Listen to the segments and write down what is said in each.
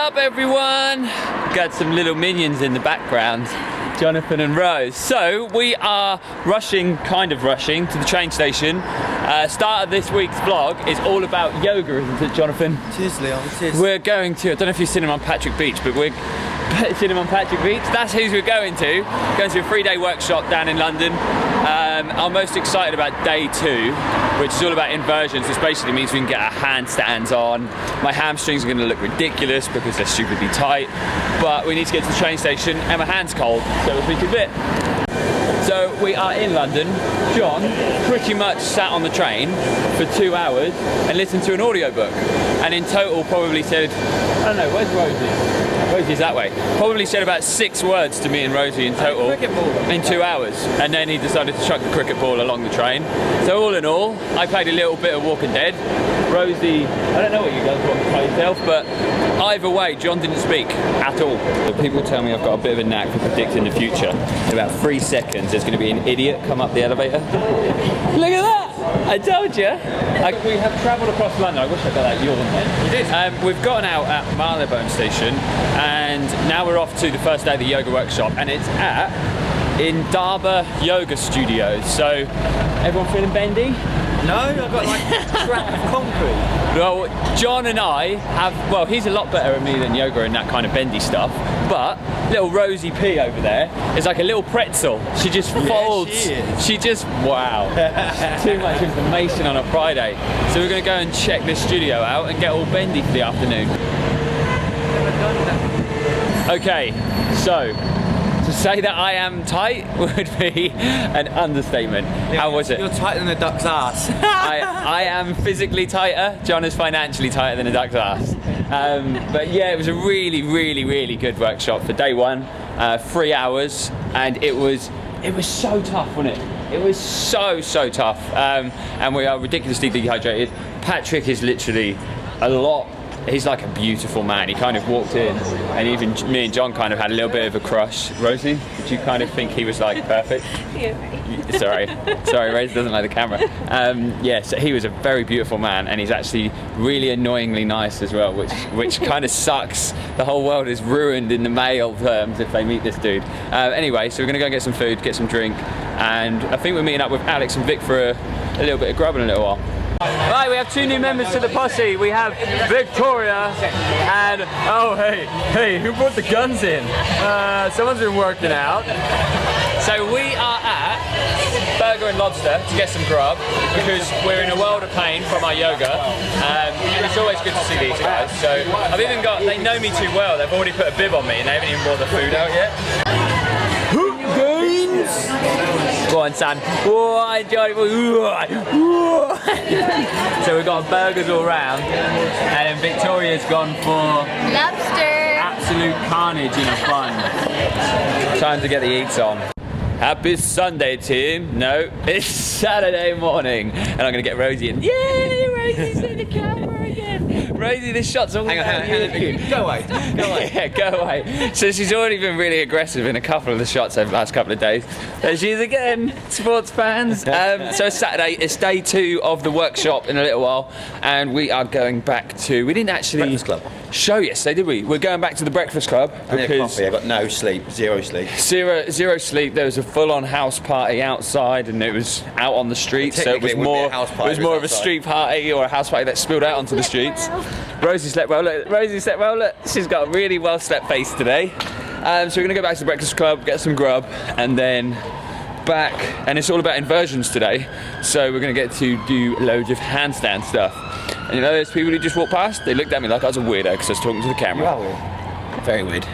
up, everyone? Got some little minions in the background, Jonathan and Rose. So we are kind of rushing to the train station. Start of this week's vlog is all about yoga, isn't it, Jonathan? It is, Leon, it is. We're going to, I don't know if you've seen him on Patrick Beach, but we're seen him on Patrick Beach. That's who we're going to. Going to a 3-day workshop down in London. I'm most excited about day 2, which is all about inversions. This basically means we can get our handstands on. My hamstrings are going to look ridiculous because they're stupidly tight, but we need to get to the train station and my hand's cold, so we'll speak a bit. So we are in London. John pretty much sat on the train for 2 hours and listened to an audiobook, and in total probably said, I don't know, where's Rosie? Rosie's that way. Probably said about 6 words to me and Rosie in total in 2 hours, and then he decided to chuck the cricket ball along the train. So all in all, I played a little bit of Walking Dead. Rosie, I don't know what you guys want to play yourself, but either way, John didn't speak at all. People tell me I've got a bit of a knack for predicting the future. In about 3 seconds, there's going to be an idiot come up the elevator. Look at that! I told you. We have travelled across London. I wish I got that yawn then. You did. We've gotten out at Marylebone Station, and now we're off to the first day of the yoga workshop, and it's in Darba Yoga Studios. So, everyone feeling bendy? No, I've got like a track of concrete. Well, John and I have, well, he's a lot better at me than yoga and that kind of bendy stuff, but little Rosie P over there is like a little pretzel. She just folds. She just, wow. Too much information on a Friday. So we're going to go and check this studio out and get all bendy for the afternoon. Okay, so to say that I am tight would be an understatement. How was it? You're tighter than a duck's ass. I am physically tighter. John is financially tighter than a duck's ass. But yeah, it was a really, really, really good workshop for day 1. 3 hours, and it was so tough, wasn't it? It was so tough. And we are ridiculously dehydrated. Patrick is literally a lot. He's like a beautiful man. He kind of walked in, and even me and John kind of had a little bit of a crush. Rosie, did you kind of think he was like perfect? Yeah. Sorry, Rosie doesn't like the camera. Yeah, so he was a very beautiful man, and he's actually really annoyingly nice as well, which kind of sucks. The whole world is ruined in the male terms if they meet this dude. Anyway, so we're gonna go and get some food, get some drink, and I think we're meeting up with Alex and Vic for a little bit of grub in a little while. Right, we have 2 new members to the posse. We have Victoria and, oh hey, who brought the guns in? Someone's been working out. So we are at Burger and Lobster to get some grub because we're in a world of pain from our yoga. It's always good to see these guys. So I've even got, they know me too well. They've already put a bib on me and they haven't even brought the food out yet. Go on, son. Oh, Johnny. So we've got burgers all round, and then Victoria's gone for Lobster. Absolute carnage in a bun. Time to get the eats on. Happy Sunday, team. No, it's Saturday morning, and I'm gonna get Rosie in. Yay, Rosie's in the camera again. Rosie, this shot's all about you. Go away. Yeah, go away. So she's already been really aggressive in a couple of the shots over the last couple of days. There she is again, sports fans. So it's Saturday, it's day 2 of the workshop in a little while, and we are going back to, we didn't actually Breakfast Club. Show yesterday, did we? We're going back to the Breakfast Club because I got no sleep, zero sleep. Zero sleep. There was a full-on house party outside, and it was out on the streets. So it was more of a street party or a house party that spilled out onto the streets. Rosie slept well. Look, Rosie slept well. Look, she's got a really well-slept face today. So we're gonna go back to the Breakfast Club, get some grub, and then back. And it's all about inversions today. So we're gonna get to do loads of handstand stuff. And you know, there's people who just walk past, they looked at me like I was a weirdo because I was talking to the camera. You are weird. Very weird.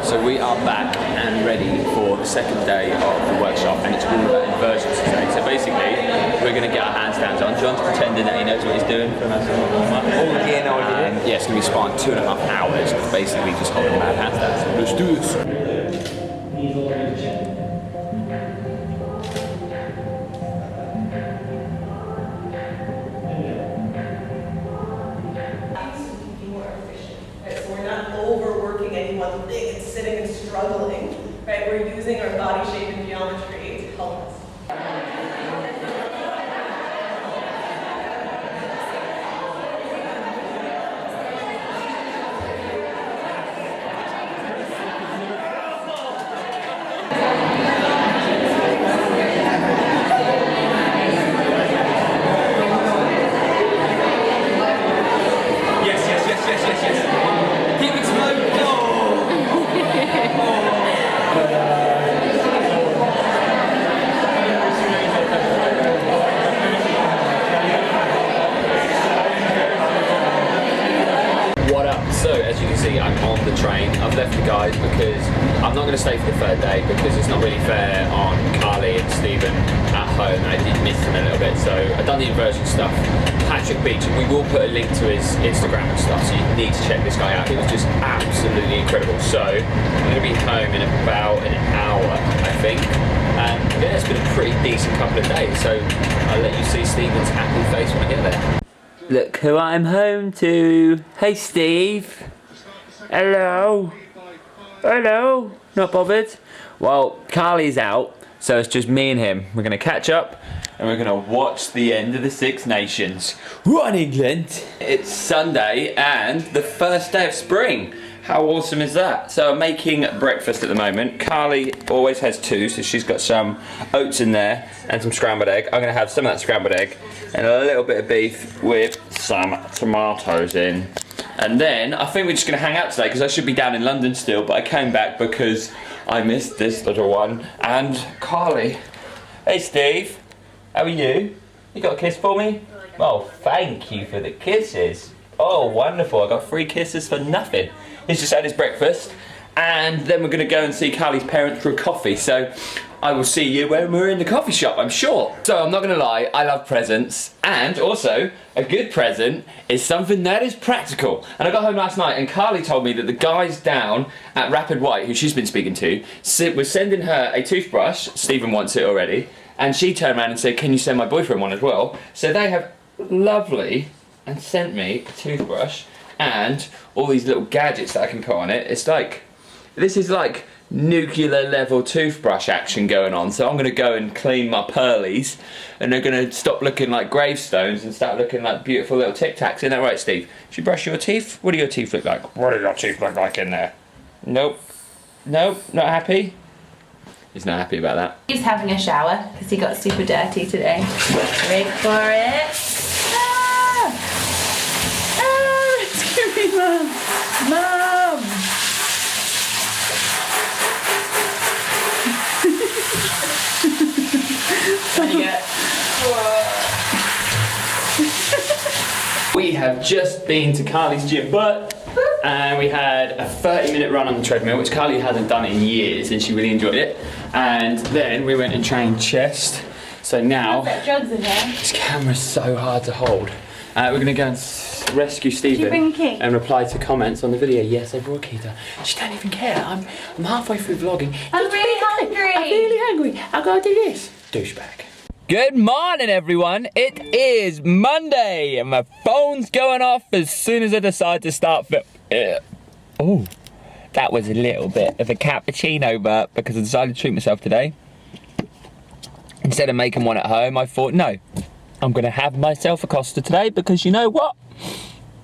So we are back and ready for the second day of the workshop, and it's all about inversions today. So basically, we're going to get our handstands on. John's pretending that he knows what he's doing for a nice little warm-up. Yeah, it's going to be sparring 2.5 hours of basically just holding mad handstands. Let's do this. One thing and sitting and struggling, right? We're using our body shape and geometry to help us. So as you can see, I'm on the train. I've left the guys because I'm not going to stay for the third day because it's not really fair on Carly and Stephen at home, and I did miss them a little bit. So I've done the inversion stuff. Patrick Beach, and we will put a link to his Instagram and stuff, so you need to check this guy out. He was just absolutely incredible. So I'm going to be home in about an hour, I think. And yeah, it's been a pretty decent couple of days. So I'll let you see Stephen's happy face when I get there. Look who I'm home to. Hey Steve. Hello. Hello. Not bothered. Well, Carly's out, so it's just me and him. We're going to catch up and we're going to watch the end of the Six Nations. Run England. It's Sunday and the first day of spring. How awesome is that? So I'm making breakfast at the moment. Carly always has two, so she's got some oats in there and some scrambled egg. I'm going to have some of that scrambled egg and a little bit of beef with some tomatoes in. And then I think we're just going to hang out today because I should be down in London still, but I came back because I missed this little one and Carly. Hey Steve, how are you? You got a kiss for me? Oh, thank you for the kisses. Oh, wonderful. I got 3 kisses for nothing. He's just had his breakfast, and then we're going to go and see Carly's parents for a coffee. So I will see you when we're in the coffee shop, I'm sure. So I'm not going to lie, I love presents, and also a good present is something that is practical. And I got home last night, and Carly told me that the guys down at Rapid White, who she's been speaking to, was sending her a toothbrush. Stephen wants it already, and she turned around and said, "Can you send my boyfriend one as well?" So they have lovely and sent me a toothbrush and all these little gadgets that I can put on it. It's like, this is like nuclear level toothbrush action going on. So I'm going to go and clean my pearlies and they're going to stop looking like gravestones and start looking like beautiful little Tic Tacs. Isn't that right, Steve? Should you brush your teeth? What do your teeth look like? What do your teeth look like in there? Nope. Nope, not happy? He's not happy about that. He's having a shower because he got super dirty today. Wait for it. Mom! Mom! We have just been to Carly's gym, and we had a 30-minute run on the treadmill, which Carly hasn't done in years, and she really enjoyed it. And then we went and trained chest. So now, Drugs in there. this camera's so hard to hold. We're going to go and rescue Stephen bring a key? and reply to comments on the video. Yes, I brought a key to her. She don't even care. I'm halfway through vlogging. I'm really hungry. I'm really hungry. I'll go do this. Douchebag. Good morning, everyone. It is Monday, and my phone's going off as soon as I decide to start Oh, that was a little bit of a cappuccino, but because I decided to treat myself today, instead of making one at home, I thought, no, I'm going to have myself a Costa today because you know what?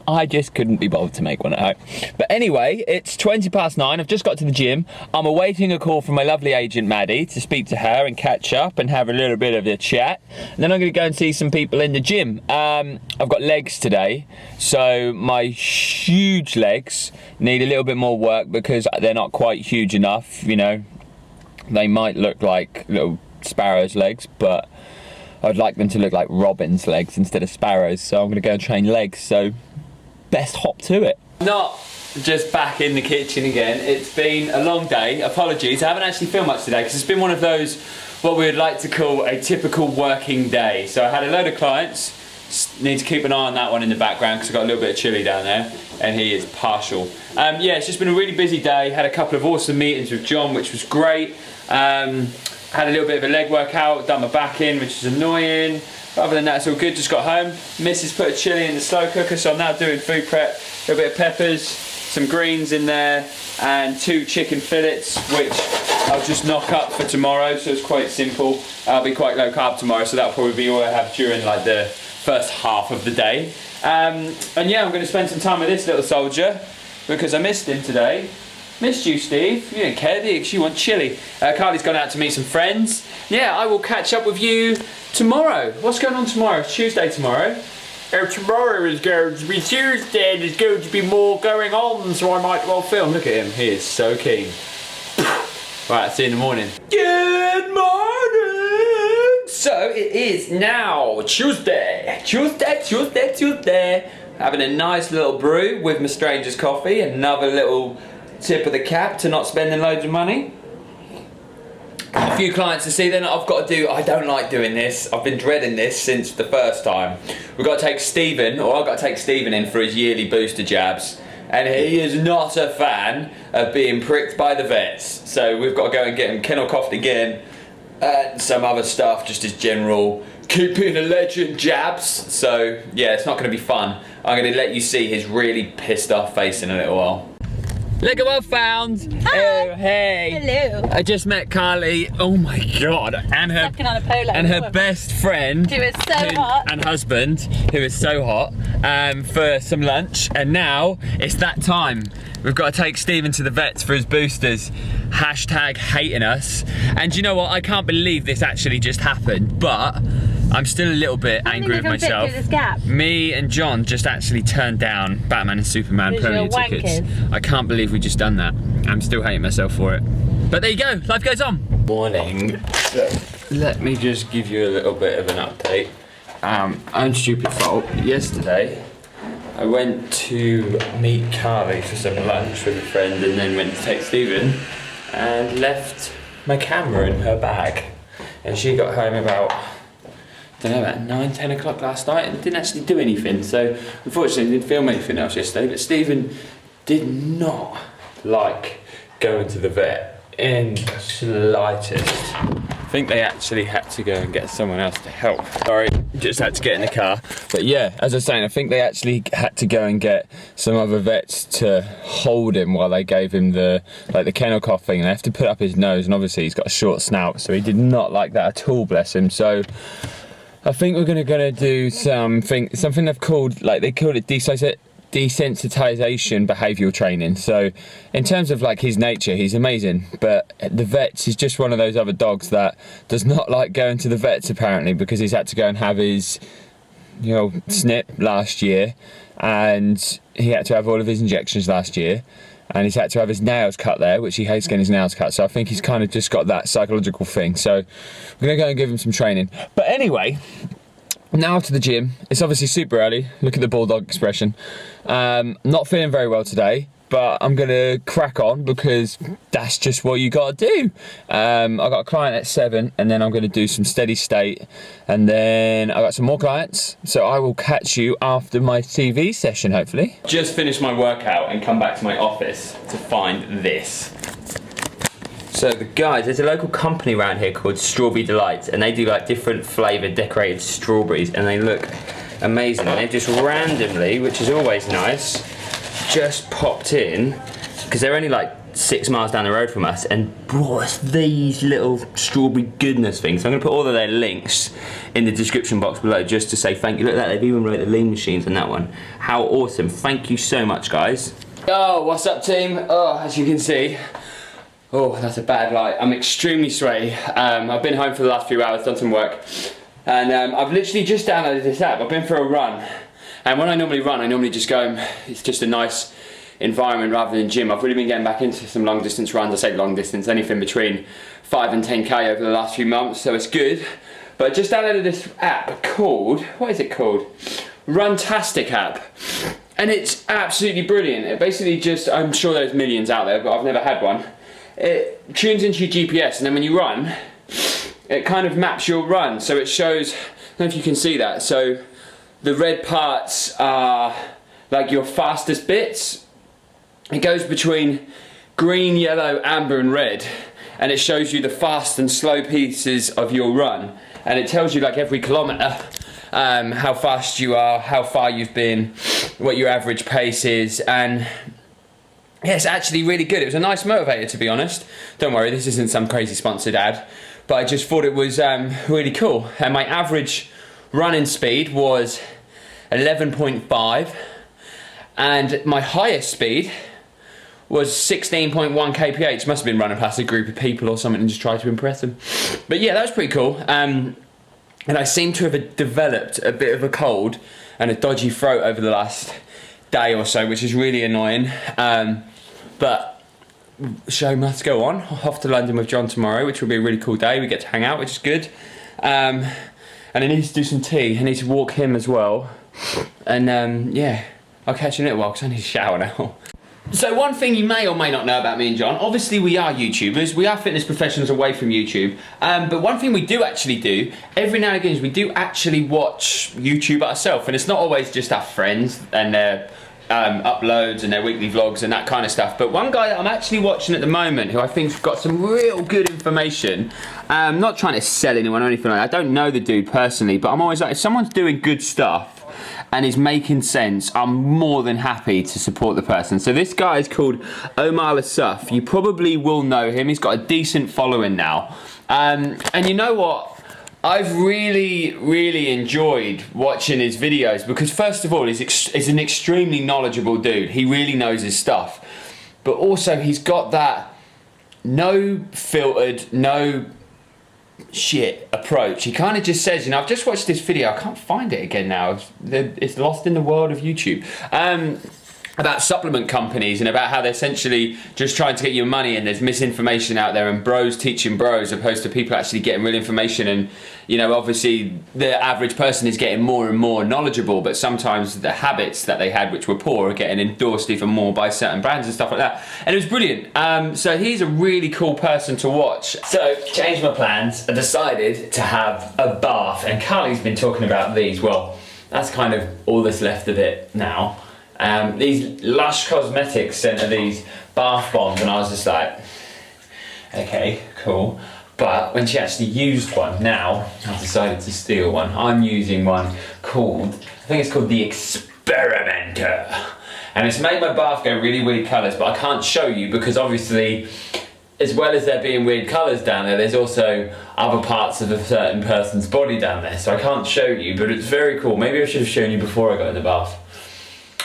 I just couldn't be bothered to make one at home. But anyway, it's 9:20. I've just got to the gym. I'm awaiting a call from my lovely agent, Maddie, to speak to her and catch up and have a little bit of a chat. And then I'm going to go and see some people in the gym. I've got legs today, so my huge legs need a little bit more work because they're not quite huge enough, you know. They might look like little sparrow's legs, but I'd like them to look like robin's legs instead of sparrows. So I'm going to go and train legs, so best hop to it. Not just back in the kitchen again. It's been a long day. Apologies, I haven't actually filmed much today because it's been one of those, what we would like to call a typical working day. So I had a load of clients. Need to keep an eye on that one in the background because I've got a little bit of chili down there and he is partial. Yeah, it's just been a really busy day. Had a couple of awesome meetings with John, which was great. Had a little bit of a leg workout, done my back in, which is annoying. But other than that, it's all good. Just got home. Mrs. put a chili in the slow cooker, so I'm now doing food prep. A little bit of peppers, some greens in there, and 2 chicken fillets, which I'll just knock up for tomorrow. So it's quite simple. I'll be quite low carb tomorrow, so that'll probably be all I have during like the first half of the day. And yeah, I'm going to spend some time with this little soldier because I missed him today. Missed you, Steve. You didn't care, did you? 'Cause you want chili. Carly's gone out to meet some friends. Yeah, I will catch up with you tomorrow. What's going on tomorrow? It's Tuesday tomorrow. Tomorrow is going to be Tuesday and there's going to be more going on, so I might well film. Look at him. He is so keen. Right, see you in the morning. Good morning! So it is now Tuesday. Tuesday. having a nice little brew with my stranger's coffee. Another little tip of the cap to not spending loads of money. A few clients to see then I've got to do. I don't like doing this. I've been dreading this since the first time. We've got to take Stephen, or I've got to take Stephen in for his yearly booster jabs. And he is not a fan of being pricked by the vets. So we've got to go and get him kennel coughed again. And some other stuff, just his general keep being a legend jabs. So yeah, it's not going to be fun. I'm going to let you see his really pissed off face in a little while. Look at what I found. Hi. Oh, hey. Hello. I just met Carly. Oh my God. And her, Sucking on a polo. and her best friend. Who is so hot. And husband, who is so hot, for some lunch. And now it's that time. We've got to take Stephen to the vets for his boosters. Hashtag hating us. And you know what? I can't believe this actually just happened, but I'm still a little bit angry with myself. Fit through this gap. Me and John just actually turned down Batman and Superman Because premiere you're tickets. wankers. I can't believe we just done that. I'm still hating myself for it. But there you go, life goes on. Morning. Let me just give you a little bit of an update. Own stupid fault. Yesterday, I went to meet Carly for some lunch with a friend and then went to take Stephen and left my camera in her bag. And she got home about, I don't know, about 9, 10 o'clock last night and didn't actually do anything. So unfortunately didn't film anything else yesterday, but Stephen did not like going to the vet in the slightest. I think they actually had to go and get someone else to help. Sorry, just had to get in the car. But yeah, as I was saying, I think they actually had to go and get some other vets to hold him while they gave him the kennel cough thing. They have to put up his nose, and obviously he's got a short snout, so he did not like that at all, bless him. So I think we're gonna do something they've called, they called it desensitization behavioural training. So in terms of his nature, he's amazing, but the vets is just one of those other dogs that does not like going to the vets apparently, because he's had to go and have his snip last year, and he had to have all of his injections last year, and he's had to have his nails cut there, which he hates getting his nails cut. So I think he's kind of just got that psychological thing. So we're gonna go and give him some training. But anyway, now to the gym. It's obviously super early. Look at the bulldog expression. Not feeling very well today, but I'm gonna crack on because that's just what you gotta do. I got a client at 7, and then I'm gonna do some steady state, and then I got some more clients. So I will catch you after my TV session, hopefully. Just finished my workout and come back to my office to find this. So the guys, there's a local company around here called Strawberry Delights, and they do different flavoured decorated strawberries, and they look amazing. And they've just randomly, which is always nice, just popped in, because they're only 6 miles down the road from us, and brought us these little strawberry goodness things. So I'm going to put all of their links in the description box below just to say thank you. Look at that, they've even wrote the LEANMACHINES on that one. How awesome. Thank you so much, guys. Oh, what's up, team? Oh, as you can see, oh, that's a bad light. I'm extremely sweaty. I've been home for the last few hours, done some work, and I've literally just downloaded this app. I've been for a run, and when I normally run, I normally just go, it's just a nice environment rather than gym. I've really been getting back into some long distance runs. I say long distance, anything between 5 and 10k over the last few months, so it's good. But I just downloaded this app called, what is it called? Runtastic app. And it's absolutely brilliant. It basically just, I'm sure there's millions out there, but I've never had one. It tunes into your GPS, and then when you run, it kind of maps your run. So it shows, I don't know if you can see that, so the red parts are your fastest bits. It goes between green, yellow, amber and red, and it shows you the fast and slow pieces of your run, and it tells you every kilometre how fast you are, how far you've been, what your average pace is, and yeah, it's actually really good. It was a nice motivator, to be honest. Don't worry, this isn't some crazy sponsored ad, but I just thought it was really cool. And my average running speed was 11.5, and my highest speed was 16.1 kph. Must have been running past a group of people or something and just tried to impress them. But yeah, that was pretty cool. And I seem to have developed a bit of a cold and a dodgy throat over the last day or so, which is really annoying. But show must go on. Off to London with John tomorrow, which will be a really cool day. We get to hang out, which is good. And I need to do some tea. I need to walk him as well. And yeah, I'll catch you in a little while because I need to shower now. So one thing you may or may not know about me and John, obviously we are YouTubers, we are fitness professionals away from YouTube, but one thing we do actually do, every now and again, is we do actually watch YouTube ourselves, and it's not always just our friends and their uploads and their weekly vlogs and that kind of stuff, but one guy that I'm actually watching at the moment who I think's got some real good information, not trying to sell anyone or anything like that, I don't know the dude personally, but I'm always like, if someone's doing good stuff, and is making sense, I'm more than happy to support the person. So this guy is called Omar Lasuf. You probably will know him. He's got a decent following now. And you know what? I've really enjoyed watching his videos because first of all, he's an extremely knowledgeable dude. He really knows his stuff. But also he's got that no filtered, no shit approach. He kind of just says, you know, I've just watched this video, I can't find it again now, it's lost in the world of YouTube, about supplement companies and about how they're essentially just trying to get your money, and there's misinformation out there and bros teaching bros opposed to people actually getting real information. And you know, obviously the average person is getting more and more knowledgeable, but sometimes the habits that they had which were poor are getting endorsed even more by certain brands and stuff like that, and it was brilliant. So he's a really cool person to watch. So changed my plans, I decided to have a bath, and Carly's been talking about these. Well, that's kind of all that's left of it now. These Lush Cosmetics sent her these bath bombs, and I was just like, okay, cool. But when she actually used one, now I've decided to steal one. I'm using one called, I think it's called the Experimenter. And it's made my bath go really weird colours, but I can't show you because obviously, as well as there being weird colours down there, there's also other parts of a certain person's body down there. So I can't show you, but it's very cool. Maybe I should have shown you before I got in the bath.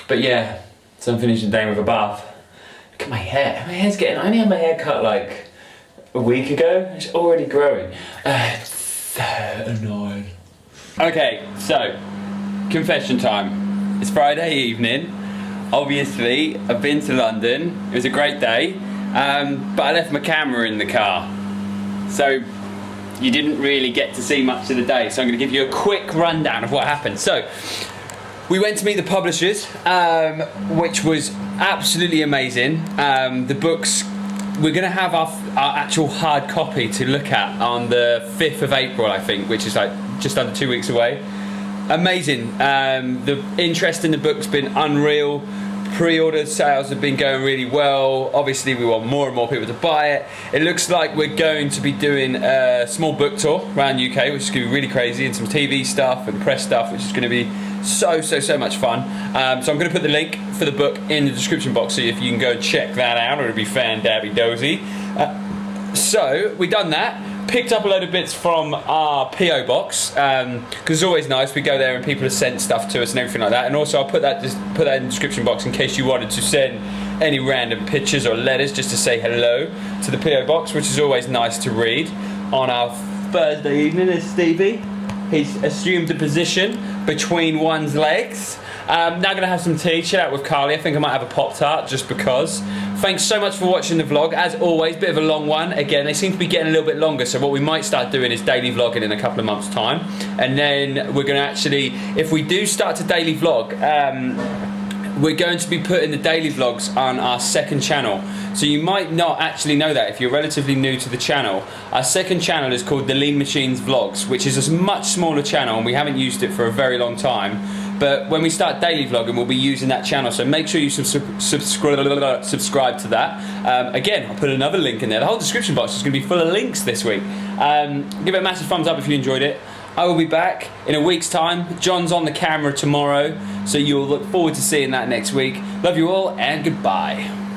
But yeah, so I'm finishing the day with a bath. Look at my hair. My hair's getting, I only had my hair cut like a week ago. It's already growing. It's so annoying. Okay, so confession time. It's Friday evening. Obviously, I've been to London. It was a great day, but I left my camera in the car. So you didn't really get to see much of the day. So I'm going to give you a quick rundown of what happened. So we went to meet the publishers, which was absolutely amazing. The books, we're going to have our actual hard copy to look at on the 5th of April, I think, which is like just under 2 weeks away. Amazing. The interest in the book's been unreal. Pre-order sales have been going really well. Obviously, we want more and more people to buy it. It looks like we're going to be doing a small book tour around UK, which is going to be really crazy, and some TV stuff and press stuff, which is going to be so much fun. So I'm going to put the link for the book in the description box, so if you can go and check that out, it'll be fan-dabby-dozy. So we done that. Picked up a load of bits from our PO box because it's always nice. We go there and people have sent stuff to us and everything like that. And also I'll put that in the description box in case you wanted to send any random pictures or letters just to say hello to the PO box, which is always nice to read on our Thursday evening. There's Stevie. He's assumed a position between one's legs. Now gonna have some tea, chill out with Carly. I think I might have a Pop-Tart just because. Thanks so much for watching the vlog. As always, bit of a long one. Again, they seem to be getting a little bit longer, so what we might start doing is daily vlogging in a couple of months' time. And then we're gonna actually, if we do start to daily vlog, we're going to be putting the daily vlogs on our second channel. So you might not actually know that if you're relatively new to the channel. Our second channel is called TheLeanMachines Vlogs, which is a much smaller channel and we haven't used it for a very long time. But when we start daily vlogging, we'll be using that channel. So make sure you subscribe to that. Again, I'll put another link in there. The whole description box is going to be full of links this week. Give it a massive thumbs up if you enjoyed it. I will be back in a week's time. John's on the camera tomorrow, so you'll look forward to seeing that next week. Love you all, and goodbye.